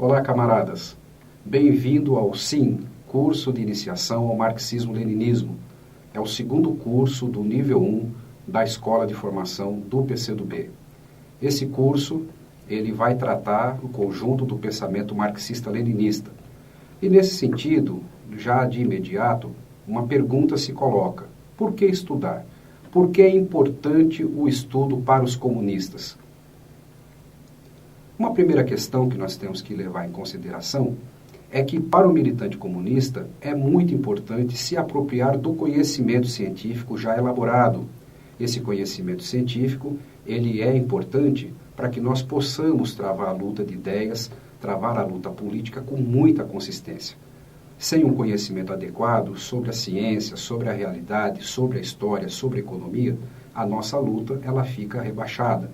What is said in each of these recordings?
Olá, camaradas. Bem-vindo ao SIM, Curso de Iniciação ao Marxismo-Leninismo. É o segundo curso do nível 1 da Escola de Formação do PCdoB. Esse curso, ele vai tratar o conjunto do pensamento marxista-leninista. E nesse sentido, já de imediato, uma pergunta se coloca: por que estudar? Por que é importante o estudo para os comunistas? Uma primeira questão que nós temos que levar em consideração é que, para o militante comunista, é muito importante se apropriar do conhecimento científico já elaborado. Esse conhecimento científico, ele é importante para que nós possamos travar a luta de ideias, travar a luta política com muita consistência. Sem um conhecimento adequado sobre a ciência, sobre a realidade, sobre a história, sobre a economia, a nossa luta ela fica rebaixada.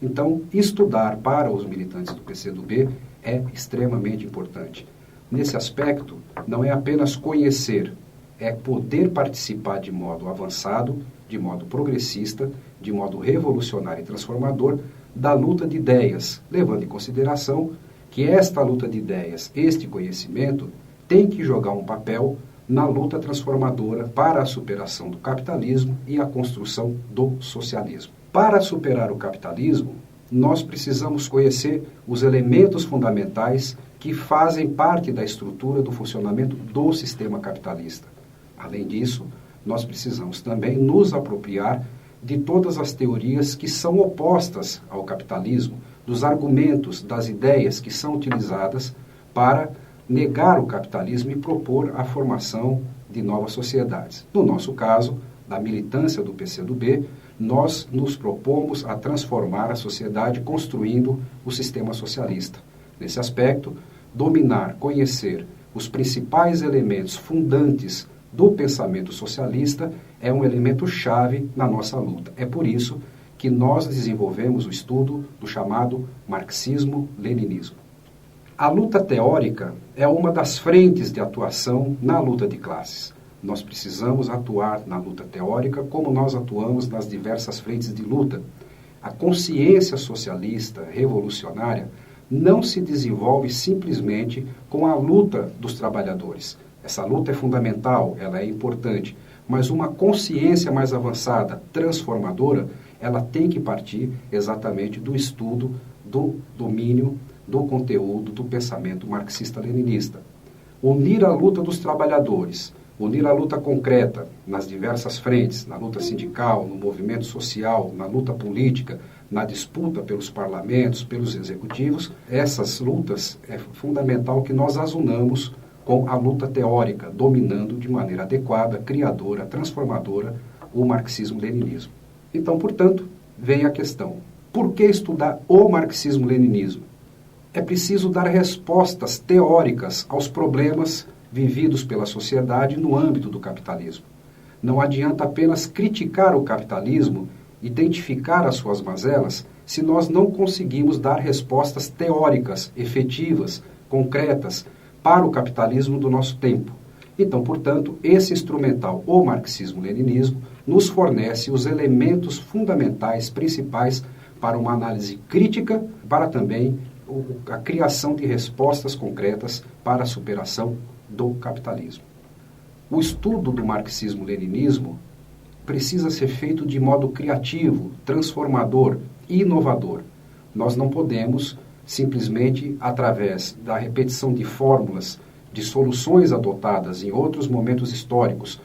Então, estudar para os militantes do PCdoB é extremamente importante. Nesse aspecto, não é apenas conhecer, é poder participar de modo avançado, de modo progressista, de modo revolucionário e transformador da luta de ideias, levando em consideração que esta luta de ideias, este conhecimento, tem que jogar um papel na luta transformadora para a superação do capitalismo e a construção do socialismo. Para superar o capitalismo, nós precisamos conhecer os elementos fundamentais que fazem parte da estrutura do funcionamento do sistema capitalista. Além disso, nós precisamos também nos apropriar de todas as teorias que são opostas ao capitalismo, dos argumentos, das ideias que são utilizadas para negar o capitalismo e propor a formação de novas sociedades. No nosso caso, da militância do PCdoB, nós nos propomos a transformar a sociedade construindo o sistema socialista. Nesse aspecto, dominar, conhecer os principais elementos fundantes do pensamento socialista é um elemento chave na nossa luta. É por isso que nós desenvolvemos o estudo do chamado marxismo-leninismo. A luta teórica é uma das frentes de atuação na luta de classes. Nós precisamos atuar na luta teórica como nós atuamos nas diversas frentes de luta. A consciência socialista, revolucionária, não se desenvolve simplesmente com a luta dos trabalhadores. Essa luta é fundamental, ela é importante, mas uma consciência mais avançada, transformadora, ela tem que partir exatamente do estudo, do domínio, do conteúdo do pensamento marxista-leninista. Unir a luta dos trabalhadores, unir a luta concreta nas diversas frentes, na luta sindical, no movimento social, na luta política, na disputa pelos parlamentos, pelos executivos, essas lutas é fundamental que nós as unamos com a luta teórica, dominando de maneira adequada, criadora, transformadora, o marxismo-leninismo. Então, portanto, vem a questão: por que estudar o marxismo-leninismo? É preciso dar respostas teóricas aos problemas vividos pela sociedade no âmbito do capitalismo. Não adianta apenas criticar o capitalismo, identificar as suas mazelas, se nós não conseguimos dar respostas teóricas, efetivas, concretas, para o capitalismo do nosso tempo. Então, portanto, esse instrumental, o marxismo-leninismo, nos fornece os elementos fundamentais, principais, para uma análise crítica, para também a criação de respostas concretas para a superação do capitalismo. O estudo do marxismo-leninismo precisa ser feito de modo criativo, transformador, inovador. Nós não podemos simplesmente através da repetição de fórmulas, de soluções adotadas em outros momentos históricos,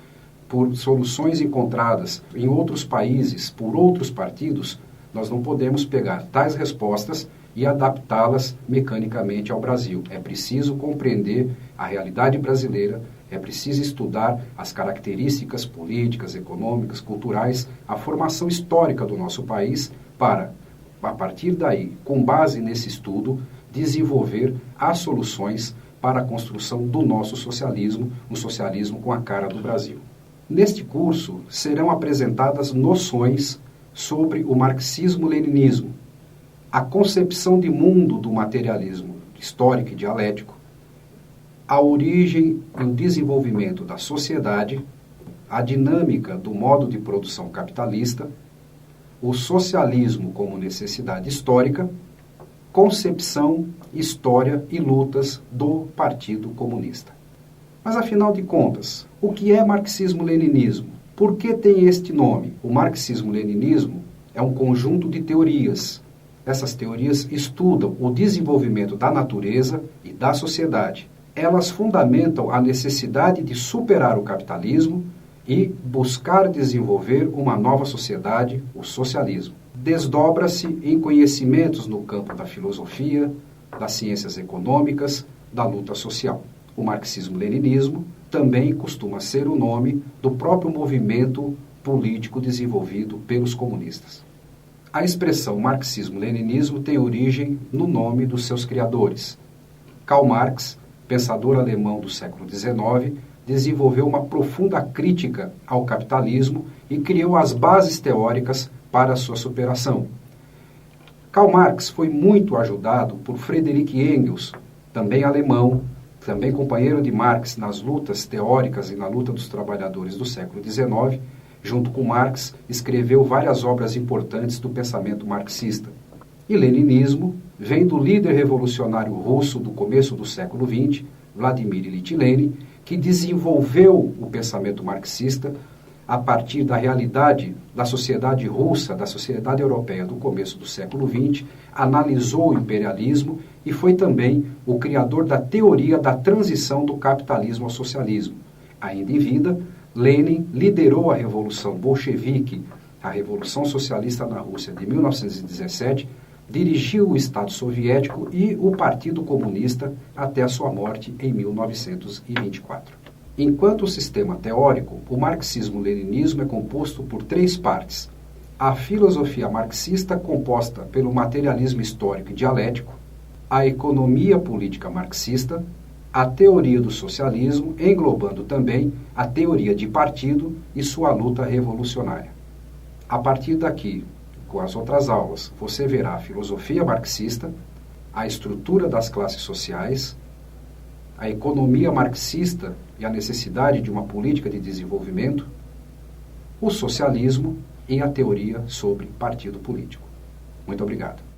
por soluções encontradas em outros países, por outros partidos, nós não podemos pegar tais respostas e adaptá-las mecanicamente ao Brasil. É preciso compreender a realidade brasileira, é preciso estudar as características políticas, econômicas, culturais, a formação histórica do nosso país para, a partir daí, com base nesse estudo, desenvolver as soluções para a construção do nosso socialismo, um socialismo com a cara do Brasil. Neste curso, serão apresentadas noções sobre o marxismo-leninismo, a concepção de mundo do materialismo histórico e dialético, a origem e o desenvolvimento da sociedade, a dinâmica do modo de produção capitalista, o socialismo como necessidade histórica, concepção, história e lutas do Partido Comunista. Mas, afinal de contas, o que é marxismo-leninismo? Por que tem este nome? O marxismo-leninismo é um conjunto de teorias. Essas teorias estudam o desenvolvimento da natureza e da sociedade. Elas fundamentam a necessidade de superar o capitalismo e buscar desenvolver uma nova sociedade, o socialismo. Desdobra-se em conhecimentos no campo da filosofia, das ciências econômicas, da luta social. O marxismo-leninismo também costuma ser o nome do próprio movimento político desenvolvido pelos comunistas. A expressão marxismo-leninismo tem origem no nome dos seus criadores. Karl Marx, pensador alemão do século XIX, desenvolveu uma profunda crítica ao capitalismo e criou as bases teóricas para a sua superação. Karl Marx foi muito ajudado por Friedrich Engels, também alemão, também companheiro de Marx nas lutas teóricas e na luta dos trabalhadores do século XIX. Junto com Marx, escreveu várias obras importantes do pensamento marxista. E leninismo vem do líder revolucionário russo do começo do século XX, Vladimir Ilyich Lenin, que desenvolveu o pensamento marxista a partir da realidade da sociedade russa, da sociedade europeia do começo do século XX, analisou o imperialismo e foi também o criador da teoria da transição do capitalismo ao socialismo. Ainda em vida, Lenin liderou a Revolução Bolchevique, a Revolução Socialista na Rússia de 1917, dirigiu o Estado Soviético e o Partido Comunista até a sua morte em 1924. Enquanto sistema teórico, o marxismo-leninismo é composto por três partes. A filosofia marxista, composta pelo materialismo histórico e dialético, a economia política marxista, a teoria do socialismo, englobando também a teoria de partido e sua luta revolucionária. A partir daqui, com as outras aulas, você verá a filosofia marxista, a estrutura das classes sociais, a economia marxista e a necessidade de uma política de desenvolvimento, o socialismo e a teoria sobre partido político. Muito obrigado.